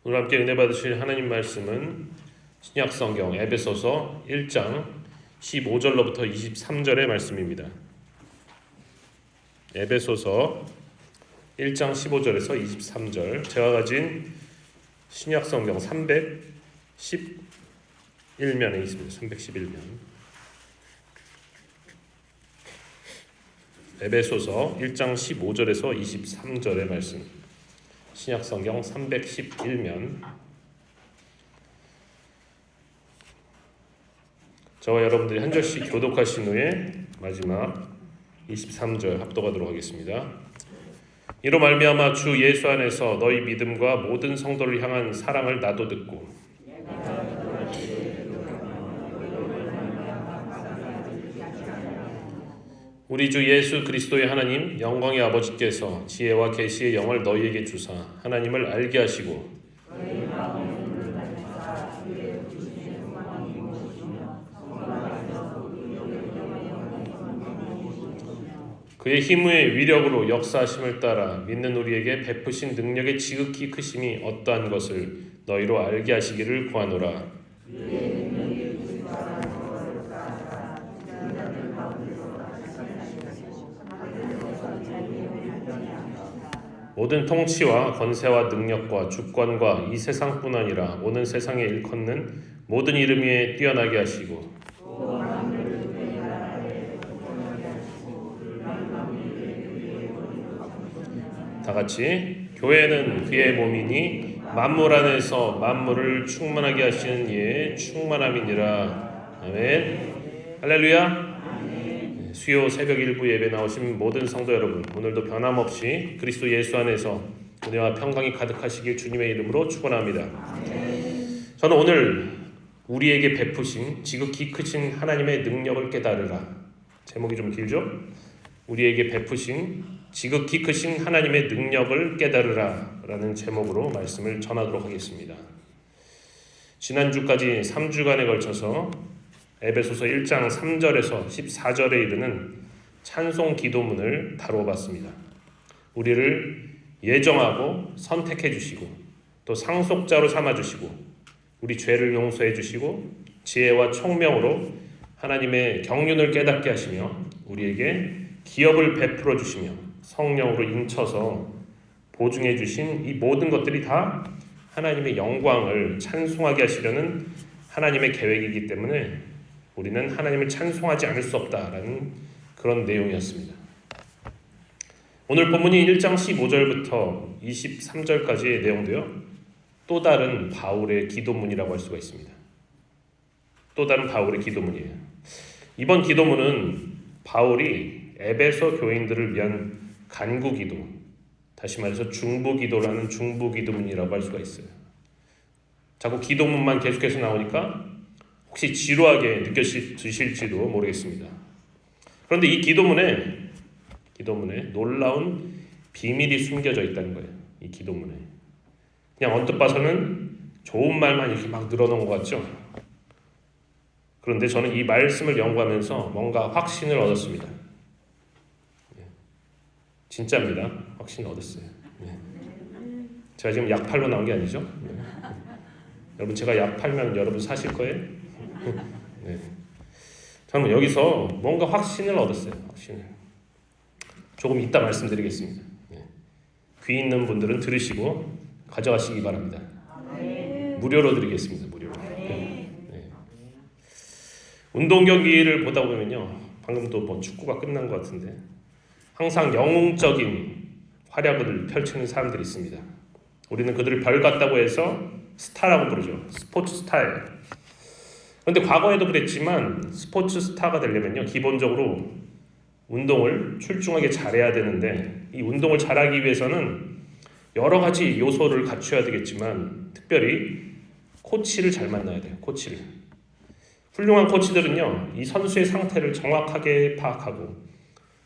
오늘 함께 은혜 받으실 하나님 말씀은 신약성경 에베소서 1장 15절로부터 23절의 말씀입니다. 에베소서 1장 15절에서 23절, 제가 가진 신약성경 311면에 있습니다. 311면. 에베소서 1장 15절에서 23절의 말씀, 신약성경 311면. 저와 여러분들이 한 절씩 교독하신 후에 마지막 23절 합독하도록 하겠습니다. 이로 말미암아 주 예수 안에서 너희 믿음과 모든 성도를 향한 사랑을 나도 듣고 우리 주 예수 그리스도의 하나님 영광의 아버지께서 지혜와 계시의 영을 너희에게 주사 하나님을 알게 하시고 그의 힘의 위력으로 역사하심을 따라 믿는 우리에게 베푸신 능력의 지극히 크심이 어떠한 것을 너희로 알게 하시기를 구하노라. 모든 통치와 권세와 능력과 주권과 이 세상뿐 아니라 오는 세상에 일컫는 모든 이름 위에 뛰어나게 하시고 다 같이 교회는 그의 몸이니 만물 안에서 만물을 충만하게 하시는 이의 충만함이니라. 아멘. 할렐루야. 수요 새벽 일부 예배 나오신 모든 성도 여러분, 오늘도 변함없이 그리스도 예수 안에서 은혜와 평강이 가득하시길 주님의 이름으로 축원합니다. 저는 오늘 우리에게 베푸신 지극히 크신 하나님의 능력을 깨달으라, 제목이 좀 길죠? 우리에게 베푸신 지극히 크신 하나님의 능력을 깨달으라 라는 제목으로 말씀을 전하도록 하겠습니다. 지난주까지 3주간에 걸쳐서 에베소서 1장 3절에서 14절에 이르는 찬송 기도문을 다루어봤습니다. 우리를 예정하고 선택해 주시고 또 상속자로 삼아주시고 우리 죄를 용서해 주시고 지혜와 총명으로 하나님의 경륜을 깨닫게 하시며 우리에게 기업을 베풀어 주시며 성령으로 인쳐서 보증해 주신 이 모든 것들이 다 하나님의 영광을 찬송하게 하시려는 하나님의 계획이기 때문에 우리는 하나님을 찬송하지 않을 수 없다라는 그런 내용이었습니다. 오늘 본문이 1장 15절부터 23절까지의 내용도요, 또 다른 바울의 기도문이라고 할 수가 있습니다. 또 다른 바울의 기도문이에요. 이번 기도문은 바울이 에베소 교인들을 위한 간구기도, 다시 말해서 중보기도라는 중보기도문이라고 할 수가 있어요. 자꾸 기도문만 계속해서 나오니까 혹시 지루하게 느껴지실지도 모르겠습니다. 그런데 이 기도문에 놀라운 비밀이 숨겨져 있다는 거예요. 이 기도문에. 그냥 언뜻 봐서는 좋은 말만 이렇게 막 늘어놓은 것 같죠? 그런데 저는 이 말씀을 연구하면서 뭔가 확신을 얻었습니다. 진짜입니다. 확신을 얻었어요. 제가 지금 약 팔러 나온 게 아니죠? 여러분, 제가 약 팔면 여러분 사실 거예요? 네. 저는 여기서 뭔가 확신을 얻었어요. 확신을. 조금 이따 말씀드리겠습니다. 귀 있는 분들은 들으시고 가져가시기 바랍니다. 무료로 드리겠습니다. 무료로. 운동 경기를 보다 보면요, 방금 또 뭐 축구가 끝난 것 같은데 항상 영웅적인 활약을 펼치는 사람들이 있습니다. 우리는 그들을 별 같다고 해서 스타라고 부르죠. 스포츠 스타예요. 그런데 과거에도 그랬지만 스포츠 스타가 되려면요, 기본적으로 운동을 출중하게 잘해야 되는데 이 운동을 잘하기 위해서는 여러 가지 요소를 갖춰야 되겠지만 특별히 코치를 잘 만나야 돼요. 코치를. 훌륭한 코치들은요, 이 선수의 상태를 정확하게 파악하고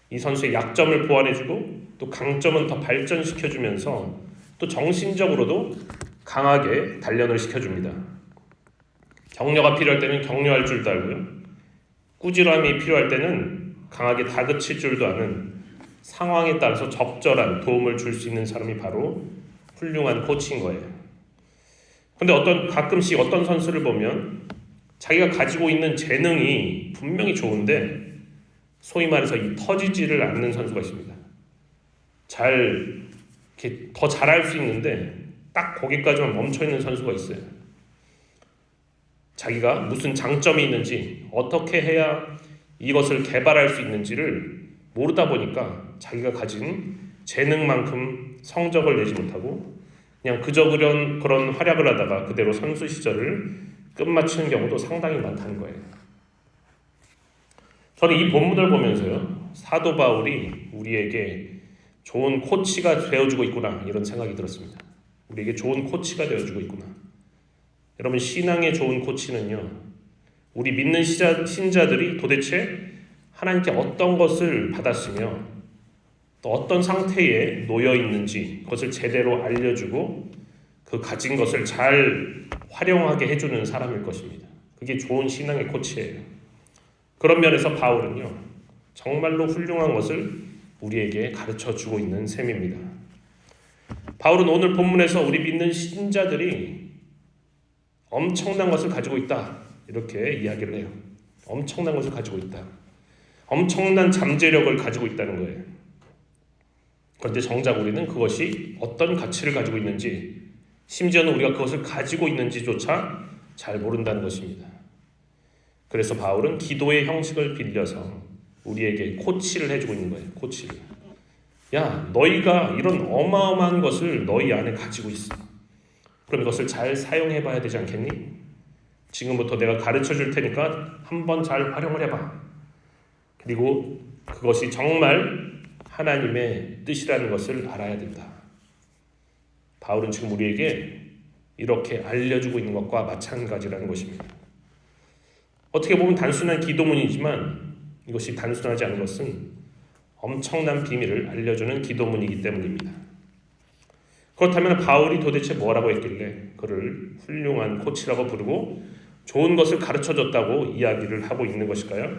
이 선수의 약점을 보완해주고 또 강점은 더 발전시켜주면서 또 정신적으로도 강하게 단련을 시켜줍니다. 격려가 필요할 때는 격려할 줄도 알고요, 꾸지람이 필요할 때는 강하게 다그칠 줄도 아는 상황에 따라서 적절한 도움을 줄 수 있는 사람이 바로 훌륭한 코치인 거예요. 근데 가끔씩 어떤 선수를 보면 자기가 가지고 있는 재능이 분명히 좋은데 소위 말해서 이 터지지를 않는 선수가 있습니다. 이렇게 더 잘할 수 있는데 딱 거기까지만 멈춰 있는 선수가 있어요. 자기가 무슨 장점이 있는지, 어떻게 해야 이것을 개발할 수 있는지를 모르다 보니까 자기가 가진 재능만큼 성적을 내지 못하고 그냥 그저 그런 활약을 하다가 그대로 선수 시절을 끝마치는 경우도 상당히 많다는 거예요. 저는 이 본문을 보면서요, 사도 바울이 우리에게 좋은 코치가 되어주고 있구나 이런 생각이 들었습니다. 우리에게 좋은 코치가 되어주고 있구나. 여러분, 신앙의 좋은 코치는요, 우리 믿는 신자들이 도대체 하나님께 어떤 것을 받았으며 또 어떤 상태에 놓여 있는지 그것을 제대로 알려주고 그 가진 것을 잘 활용하게 해주는 사람일 것입니다. 그게 좋은 신앙의 코치예요. 그런 면에서 바울은요, 정말로 훌륭한 것을 우리에게 가르쳐주고 있는 셈입니다. 바울은 오늘 본문에서 우리 믿는 신자들이 엄청난 것을 가지고 있다 이렇게 이야기를 해요. 엄청난 것을 가지고 있다. 엄청난 잠재력을 가지고 있다는 거예요. 그런데 정작 우리는 그것이 어떤 가치를 가지고 있는지, 심지어는 우리가 그것을 가지고 있는지조차 잘 모른다는 것입니다. 그래서 바울은 기도의 형식을 빌려서 우리에게 코치를 해주고 있는 거예요. 코치를. 야, 너희가 이런 어마어마한 것을 너희 안에 가지고 있어. 그럼 이것을 잘 사용해 봐야 되지 않겠니? 지금부터 내가 가르쳐 줄 테니까 한번 잘 활용을 해봐. 그리고 그것이 정말 하나님의 뜻이라는 것을 알아야 된다. 바울은 지금 우리에게 이렇게 알려주고 있는 것과 마찬가지라는 것입니다. 어떻게 보면 단순한 기도문이지만 이것이 단순하지 않은 것은 엄청난 비밀을 알려주는 기도문이기 때문입니다. 그렇다면 바울이 도대체 뭐라고 했길래 그를 훌륭한 코치라고 부르고 좋은 것을 가르쳐줬다고 이야기를 하고 있는 것일까요?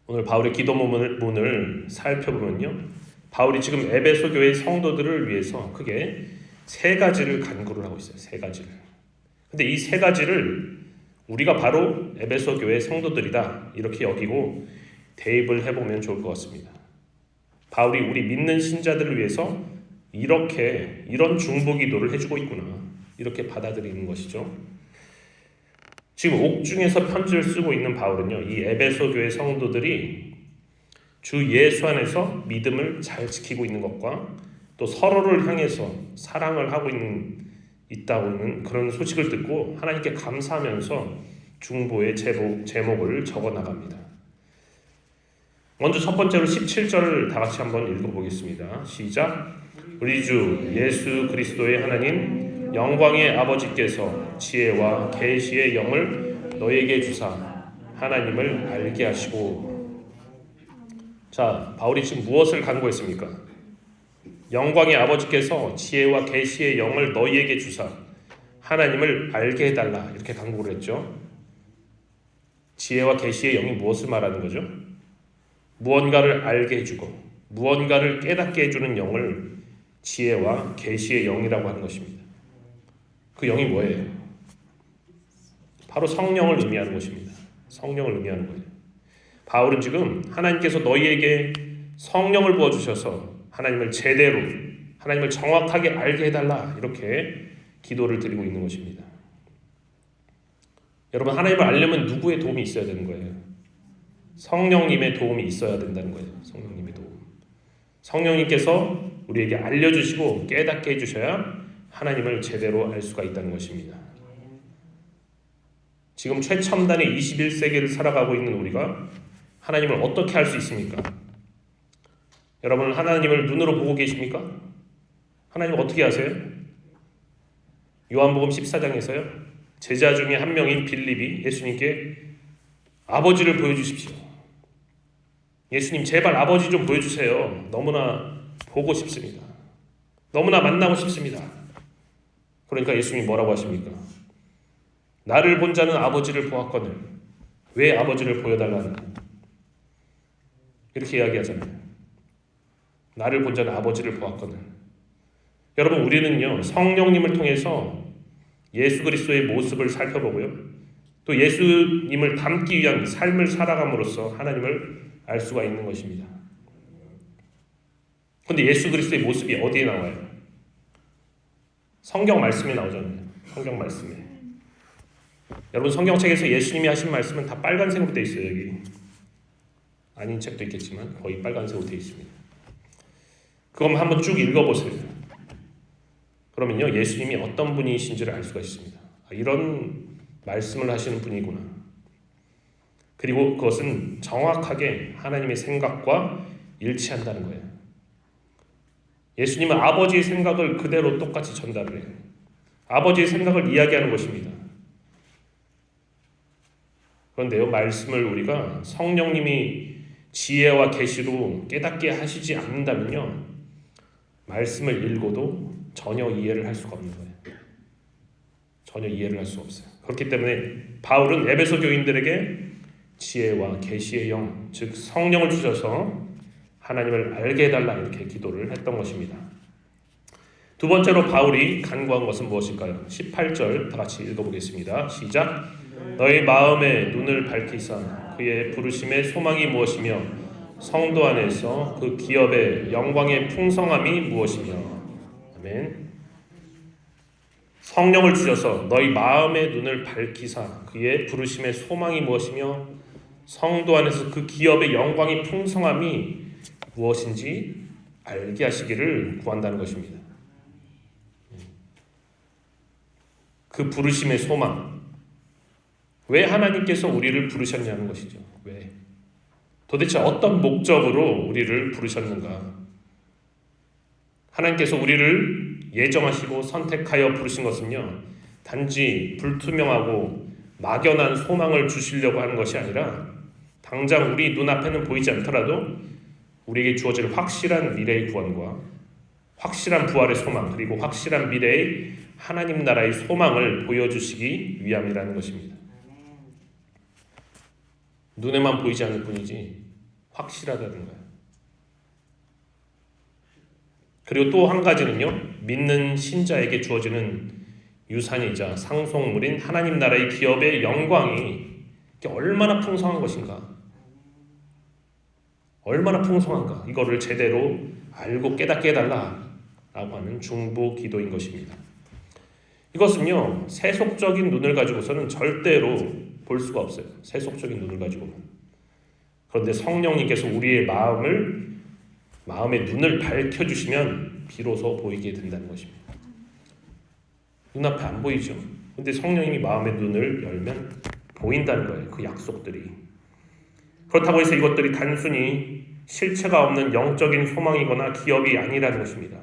오늘 바울의 기도문을 살펴보면요, 바울이 지금 에베소 교회 성도들을 위해서 크게 세 가지를 간구를 하고 있어요. 세 가지를. 근데 이 세 가지를 우리가 바로 에베소 교회 성도들이다 이렇게 여기고 대입을 해보면 좋을 것 같습니다. 바울이 우리 믿는 신자들을 위해서 이런 중보기도를 해주고 있구나 이렇게 받아들이는 것이죠. 지금 옥중에서 편지를 쓰고 있는 바울은요, 이 에베소 교회 성도들이 주 예수 안에서 믿음을 잘 지키고 있는 것과 또 서로를 향해서 사랑을 하고 있다고는 그런 소식을 듣고 하나님께 감사하면서 중보의 제목을 적어 나갑니다. 먼저 첫 번째로 17절을 다 같이 한번 읽어보겠습니다. 시작. 우리 주 예수 그리스도의 하나님 영광의 아버지께서 지혜와 계시의 영을 너에게 주사 하나님을 알게 하시고. 자, 바울이 지금 무엇을 간구했습니까? 영광의 아버지께서 지혜와 계시의 영을 너희에게 주사 하나님을 알게 해달라 이렇게 간구를 했죠. 지혜와 계시의 영이 무엇을 말하는 거죠? 무언가를 알게 해주고 무언가를 깨닫게 해주는 영을 지혜와 계시의 영이라고 하는 것입니다. 그 영이 뭐예요? 바로 성령을 의미하는 것입니다. 성령을 의미하는 거예요. 바울은 지금 하나님께서 너희에게 성령을 부어주셔서 하나님을 제대로, 하나님을 정확하게 알게 해달라 이렇게 기도를 드리고 있는 것입니다. 여러분, 하나님을 알려면 누구의 도움이 있어야 되는 거예요? 성령님의 도움이 있어야 된다는 거예요. 성령님의 도움. 성령님께서 우리에게 알려주시고 깨닫게 해주셔야 하나님을 제대로 알 수가 있다는 것입니다. 지금 최첨단의 21세기를 살아가고 있는 우리가 하나님을 어떻게 알 수 있습니까? 여러분, 하나님을 눈으로 보고 계십니까? 하나님을 어떻게 아세요? 요한복음 14장에서요. 제자 중에 한 명인 빌립이 예수님께 아버지를 보여주십시오. 예수님, 제발 아버지 좀 보여주세요. 너무나 보고 싶습니다. 너무나 만나고 싶습니다. 그러니까 예수님이 뭐라고 하십니까? 나를 본 자는 아버지를 보았거늘 왜 아버지를 보여달라는 이렇게 이야기하잖아요. 나를 본 자는 아버지를 보았거늘. 여러분, 우리는요 성령님을 통해서 예수 그리스도의 모습을 살펴보고요. 또 예수님을 닮기 위한 삶을 살아감으로써 하나님을 알 수가 있는 것입니다. 그런데 예수 그리스도의 모습이 어디에 나와요? 성경 말씀에 나오잖아요. 성경 말씀에. 여러분 성경책에서 예수님이 하신 말씀은 다 빨간색으로 되어 있어요. 여기. 아닌 책도 있겠지만 거의 빨간색으로 되어 있습니다. 그럼 한번 쭉 읽어보세요. 그러면요 예수님이 어떤 분이신지를 알 수가 있습니다. 이런 말씀을 하시는 분이구나. 그리고 그것은 정확하게 하나님의 생각과 일치한다는 거예요. 예수님은 아버지의 생각을 그대로 똑같이 전달을 해요. 아버지의 생각을 이야기하는 것입니다. 그런데요 말씀을 우리가 성령님이 지혜와 계시로 깨닫게 하시지 않는다면요 말씀을 읽어도 전혀 이해를 할 수가 없는 거예요. 전혀 이해를 할 수 없어요. 그렇기 때문에 바울은 에베소 교인들에게 지혜와 계시의 영, 즉 성령을 주셔서 하나님을 알게 해달라 이렇게 기도를 했던 것입니다. 두 번째로 바울이 간구한 것은 무엇일까요? 18절 다 같이 읽어보겠습니다. 시작. 너희 마음의 눈을 밝히사 그의 부르심의 소망이 무엇이며 성도 안에서 그 기업의 영광의 풍성함이 무엇이며. 아멘. 성령을 주셔서 너희 마음의 눈을 밝히사 그의 부르심의 소망이 무엇이며 성도 안에서 그 기업의 영광이 풍성함이 무엇인지 알게 하시기를 구한다는 것입니다. 그 부르심의 소망. 왜 하나님께서 우리를 부르셨냐는 것이죠. 왜? 도대체 어떤 목적으로 우리를 부르셨는가? 하나님께서 우리를 예정하시고 선택하여 부르신 것은요 단지 불투명하고 막연한 소망을 주시려고 하는 것이 아니라 당장 우리 눈앞에는 보이지 않더라도 우리에게 주어질 확실한 미래의 구원과 확실한 부활의 소망 그리고 확실한 미래의 하나님 나라의 소망을 보여주시기 위함이라는 것입니다. 눈에만 보이지 않을 뿐이지 확실하다는 거예요. 그리고 또 한 가지는요 믿는 신자에게 주어지는 유산이자 상속물인 하나님 나라의 기업의 영광이 얼마나 풍성한 것인가, 얼마나 풍성한가 이거를 제대로 알고 깨닫게 해달라라고 하는 중보 기도인 것입니다. 이것은요 세속적인 눈을 가지고서는 절대로 볼 수가 없어요. 세속적인 눈을 가지고는. 그런데 성령님께서 우리의 마음의 눈을 밝혀주시면 비로소 보이게 된다는 것입니다. 눈앞에 안 보이죠. 근데 성령님이 마음의 눈을 열면 보인다는 거예요. 그 약속들이. 그렇다고 해서 이것들이 단순히 실체가 없는 영적인 소망이거나 기업이 아니라는 것입니다.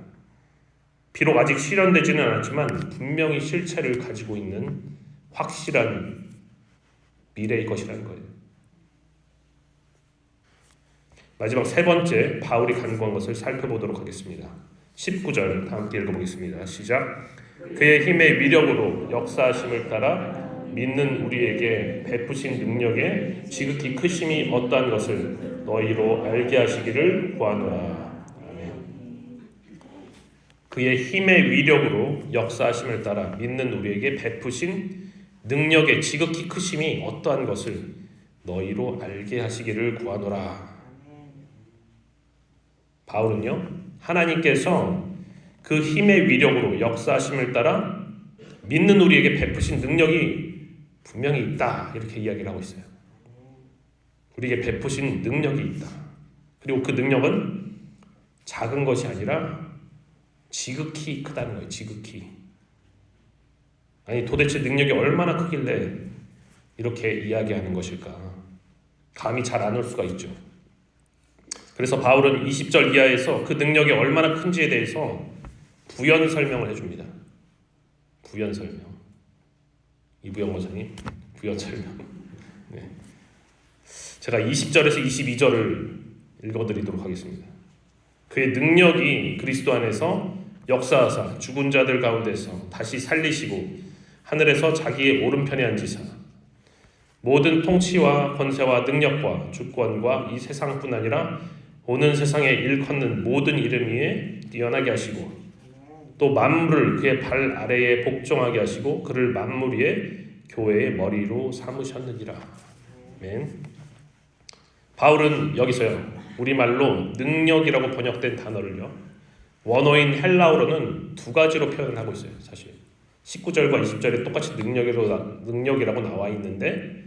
비록 아직 실현되지는 않았지만 분명히 실체를 가지고 있는 확실한 미래의 것이라는 거예요. 마지막 세 번째 바울이 간구한 것을 살펴보도록 하겠습니다. 19절 다 함께 읽어보겠습니다. 시작. 그의 힘의 위력으로 역사하심을 따라 믿는 우리에게 베푸신 능력의 지극히 크심이 어떠한 것을 너희로 알게 하시기를 구하노라. 아멘. 그의 힘의 위력으로 역사하심을 따라 믿는 우리에게 베푸신 능력의 지극히 크심이 어떠한 것을 너희로 알게 하시기를 구하노라. 바울은요 하나님께서 그 힘의 위력으로 역사하심을 따라 믿는 우리에게 베푸신 능력이 분명히 있다 이렇게 이야기를 하고 있어요. 우리에게 베푸신 능력이 있다. 그리고 그 능력은 작은 것이 아니라 지극히 크다는 거예요. 지극히. 아니 도대체 능력이 얼마나 크길래 이렇게 이야기하는 것일까? 감이 잘 안 올 수가 있죠. 그래서 바울은 20절 이하에서 그 능력이 얼마나 큰지에 대해서 부연 설명을 해줍니다. 부연 설명. 이부영 원사님 부연 설명. 네. 제가 20절에서 22절을 읽어드리도록 하겠습니다. 그의 능력이 그리스도 안에서 역사하사 죽은 자들 가운데서 다시 살리시고 하늘에서 자기의 오른편에 앉으사 모든 통치와 권세와 능력과 주권과 이 세상뿐 아니라 오는 세상에 일컫는 모든 이름 위에 뛰어나게 하시고 또 만물을 그의 발 아래에 복종하게 하시고 그를 만물 위에 교회의 머리로 삼으셨느니라. 아멘. 바울은 여기서요, 우리말로 능력이라고 번역된 단어를요, 원어인 헬라어로는 두 가지로 표현을 하고 있어요. 사실 19절과 20절에 똑같이 능력이라고 나와 있는데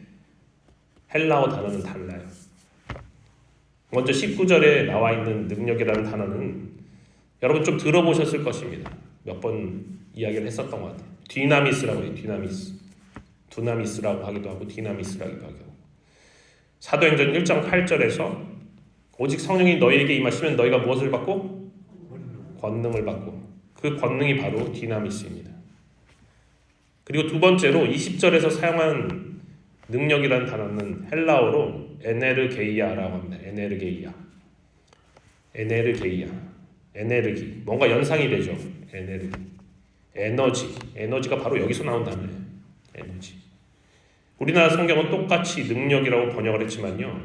헬라어 단어는 달라요. 먼저 19절에 나와 있는 능력이라는 단어는 여러분 좀 들어보셨을 것입니다. 몇 번 이야기를 했었던 것 같아요. 디나미스라고 해요. 두나미스라고 하기도 하고 디나미스라기도 하고. 사도행전 1장 8절에서 오직 성령이 너희에게 임하시면 너희가 무엇을 받고? 권능을 받고. 그 권능이 바로 디나미스입니다. 그리고 두 번째로 20절에서 사용한 능력이라는 단어는 헬라어로 에네르게이아라고 합니다. 에네르기. 뭔가 연상이 되죠. 에너지가 바로 여기서 나온 단어예요. 에너지. 우리나라 성경은 똑같이 능력이라고 번역을 했지만요,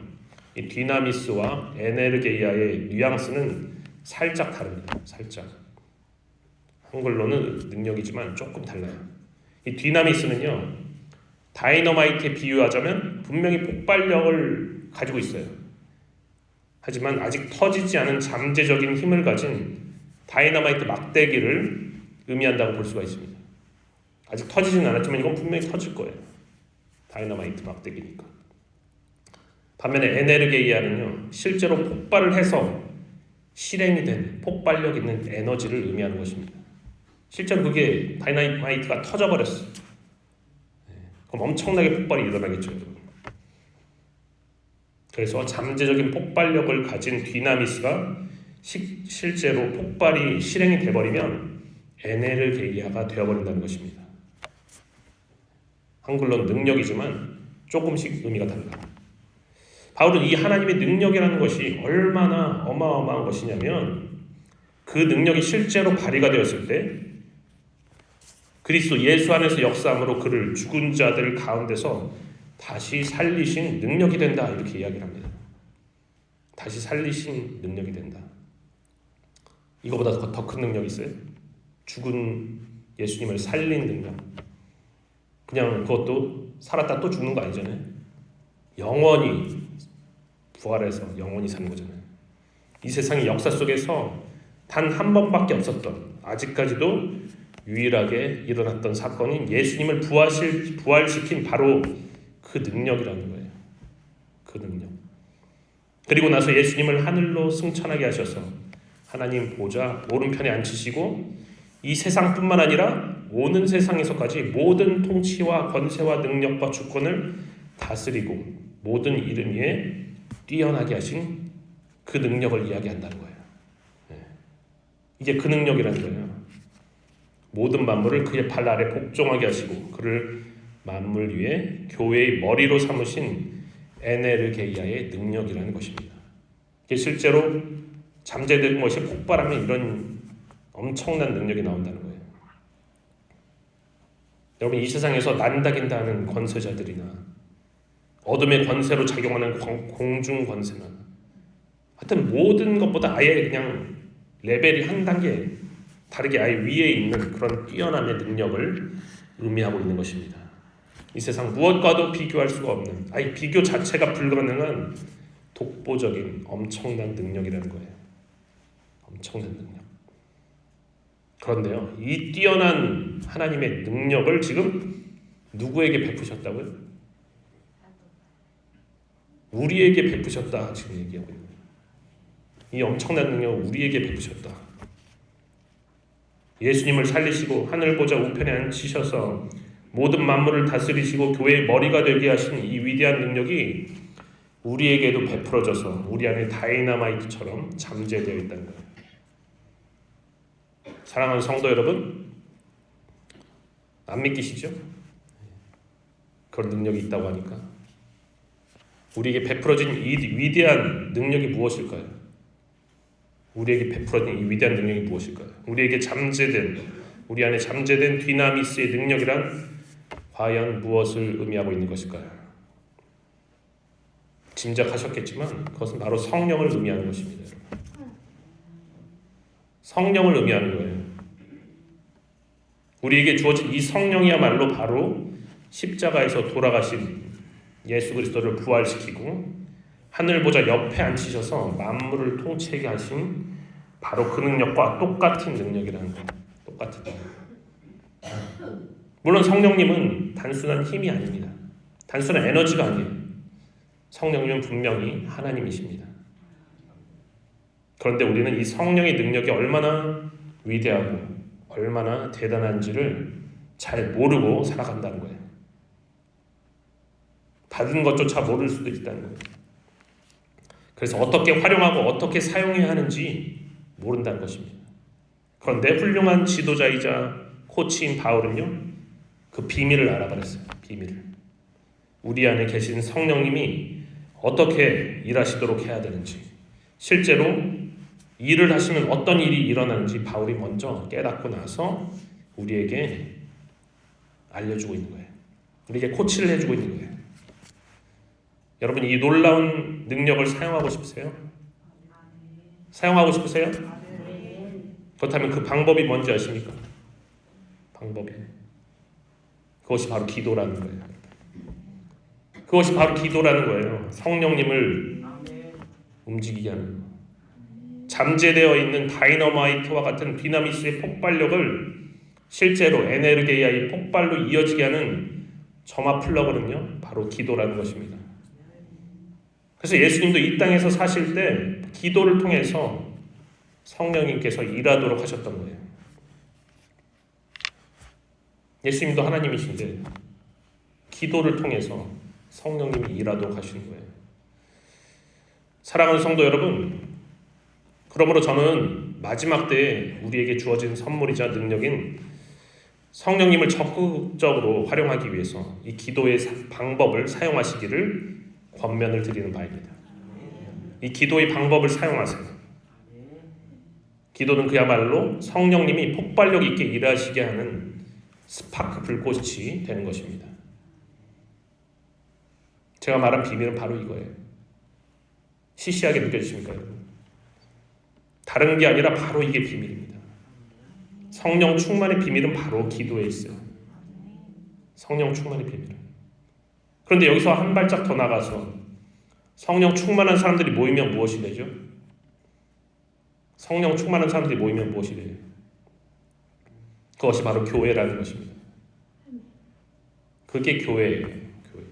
이 디나미스와 에네르게이아의 뉘앙스는 살짝 다릅니다. 살짝. 한글로는 능력이지만 조금 달라요. 이 디나미스는요, 다이너마이트에 비유하자면 분명히 폭발력을 가지고 있어요. 하지만 아직 터지지 않은 잠재적인 힘을 가진 다이너마이트 막대기를 의미한다고 볼 수가 있습니다. 아직 터지지는 않았지만 이건 분명히 터질 거예요. 다이너마이트 막대기니까. 반면에 에네르게이아는요, 실제로 폭발을 해서 실행이 된 폭발력 있는 에너지를 의미하는 것입니다. 실제로 그게 다이너마이트가 터져버렸어요. 그럼 엄청나게 폭발이 일어나겠죠. 그래서 잠재적인 폭발력을 가진 디나미스가 실제로 폭발이 실행이 돼버리면 에네르게이아가 되어버린다는 것입니다. 한글로는 능력이지만 조금씩 의미가 달라요. 바울은 이 하나님의 능력이라는 것이 얼마나 어마어마한 것이냐면 그 능력이 실제로 발휘가 되었을 때 그리스도 예수 안에서 역사함으로 그를 죽은 자들 가운데서 다시 살리신 능력이 된다, 이렇게 이야기를 합니다. 다시 살리신 능력이 된다. 이거보다 더 큰 능력이 있어요? 죽은 예수님을 살린 능력. 그냥 그것도 살았다 또 죽는 거 아니잖아요. 영원히 부활해서 영원히 사는 거잖아요. 이 세상의 역사 속에서 단 한 번밖에 없었던, 아직까지도 유일하게 일어났던 사건인 예수님을 부활시킨 바로 그 능력이라는 거예요. 그 능력. 그리고 나서 예수님을 하늘로 승천하게 하셔서 하나님 보좌 오른편에 앉히시고 이 세상뿐만 아니라 오는 세상에서까지 모든 통치와 권세와 능력과 주권을 다스리고 모든 이름 위에 뛰어나게 하신 그 능력을 이야기한다는 거예요. 이게 그 능력이라는 거예요. 모든 만물을 그의 발 아래 복종하게 하시고 그를 만물 위에 교회의 머리로 삼으신 에네르게이아의 능력이라는 것입니다. 이게 실제로 잠재된 것이 폭발하면 이런 엄청난 능력이 나온다는 거예요. 여러분, 이 세상에서 난다긴다 하는 권세자들이나 어둠의 권세로 작용하는 공중 권세나 하여튼 모든 것보다 아예 그냥 레벨이 한 단계 다르게 아예 위에 있는 그런 뛰어남의 능력을 의미하고 있는 것입니다. 이 세상 무엇과도 비교할 수가 없는, 아예 비교 자체가 불가능한 독보적인 엄청난 능력이라는 거예요. 엄청난 능력. 그런데요, 이 뛰어난 하나님의 능력을 지금 누구에게 베푸셨다고요? 우리에게 베푸셨다, 지금 얘기하고 있는 거예요. 이 엄청난 능력을 우리에게 베푸셨다. 예수님을 살리시고 하늘 보좌 우편에 앉히셔서 모든 만물을 다스리시고 교회의 머리가 되게 하신 이 위대한 능력이 우리에게도 베풀어져서 우리 안에 다이너마이트처럼 잠재되어 있다는 거예요. 사랑하는 성도 여러분, 안 믿기시죠? 그런 능력이 있다고 하니까. 우리에게 베풀어진 이 위대한 능력이 무엇일까요? 우리에게 베풀어진 이 위대한 능력이 무엇일까요? 우리에게 우리 안에 잠재된 디나미스의 능력이란 과연 무엇을 의미하고 있는 것일까요? 짐작하셨겠지만 그것은 바로 성령을 의미하는 것입니다. 성령을 의미하는 거예요. 우리에게 주어진 이 성령이야말로 바로 십자가에서 돌아가신 예수 그리스도를 부활시키고 하늘 보좌 옆에 앉히셔서 만물을 통치하게 하신 바로 그 능력과 똑같은 능력이라는 거예요. 똑같은. 물론 성령님은 단순한 힘이 아닙니다. 단순한 에너지가 아니에요. 성령님은 분명히 하나님이십니다. 그런데 우리는 이 성령의 능력이 얼마나 위대하고 얼마나 대단한지를 잘 모르고 살아간다는 거예요. 받은 것조차 모를 수도 있다는 거예요. 그래서 어떻게 활용하고 어떻게 사용해야 하는지 모른다는 것입니다. 그런데 훌륭한 지도자이자 코치인 바울은요, 그 비밀을 알아버렸어요. 비밀을. 우리 안에 계신 성령님이 어떻게 일하시도록 해야 되는지, 실제로 일을 하시면 어떤 일이 일어나는지 바울이 먼저 깨닫고 나서 우리에게 알려주고 있는 거예요. 우리에게 코치를 해주고 있는 거예요. 여러분, 이 놀라운 능력을 사용하고 싶으세요? 사용하고 싶으세요? 그렇다면 그 방법이 뭔지 아십니까? 방법이. 그것이 바로 기도라는 거예요. 그것이 바로 기도라는 거예요. 성령님을 움직이게 하는 거예요. 잠재되어 있는 다이너마이트와 같은 디나미스의 폭발력을 실제로 에네르게이아의 폭발로 이어지게 하는 점화 플러그는요, 바로 기도라는 것입니다. 그래서 예수님도 이 땅에서 사실 때 기도를 통해서 성령님께서 일하도록 하셨던 거예요. 예수님도 하나님이신데 기도를 통해서 성령님이 일하도록 하시는 거예요. 사랑하는 성도 여러분, 그러므로 저는 마지막 때에 우리에게 주어진 선물이자 능력인 성령님을 적극적으로 활용하기 위해서 이 기도의 방법을 사용하시기를 권면을 드리는 바입니다. 이 기도의 방법을 사용하세요. 기도는 그야말로 성령님이 폭발력 있게 일하시게 하는 스파크 불꽃이 되는 것입니다. 제가 말한 비밀은 바로 이거예요. 시시하게 느껴지십니까, 여러분? 다른 게 아니라 바로 이게 비밀입니다. 성령 충만의 비밀은 바로 기도에 있어요. 성령 충만의 비밀은. 그런데 여기서 한 발짝 더 나가서 성령 충만한 사람들이 모이면 무엇이 되죠? 성령 충만한 사람들이 모이면 무엇이 돼요? 그것이 바로 교회라는 것입니다. 그게 교회예요. 교회.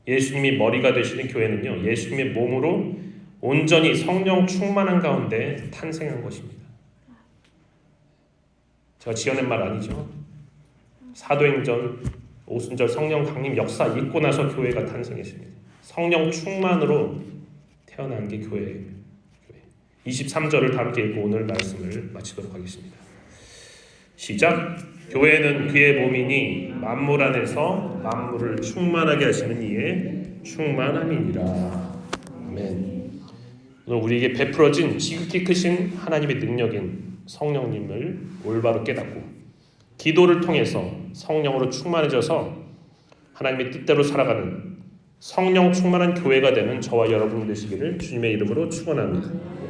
예수님이 머리가 되시는 교회는요, 예수님의 몸으로 온전히 성령 충만한 가운데 탄생한 것입니다. 제가 지어낸 말 아니죠? 사도행전, 오순절 성령 강림 역사 있고 나서 교회가 탄생했습니다. 성령 충만으로 태어난 게 교회예요. 23절을 다 함께 읽고 오늘 말씀을 마치도록 하겠습니다. 시작. 교회는 그의 몸이니 만물 안에서 만물을 충만하게 하시는 이의 충만함이니라. 아멘. 오늘 우리에게 베풀어진 지극히 크신 하나님의 능력인 성령님을 올바로 깨닫고 기도를 통해서 성령으로 충만해져서 하나님의 뜻대로 살아가는 성령 충만한 교회가 되는 저와 여러분 되시기를 주님의 이름으로 축원합니다.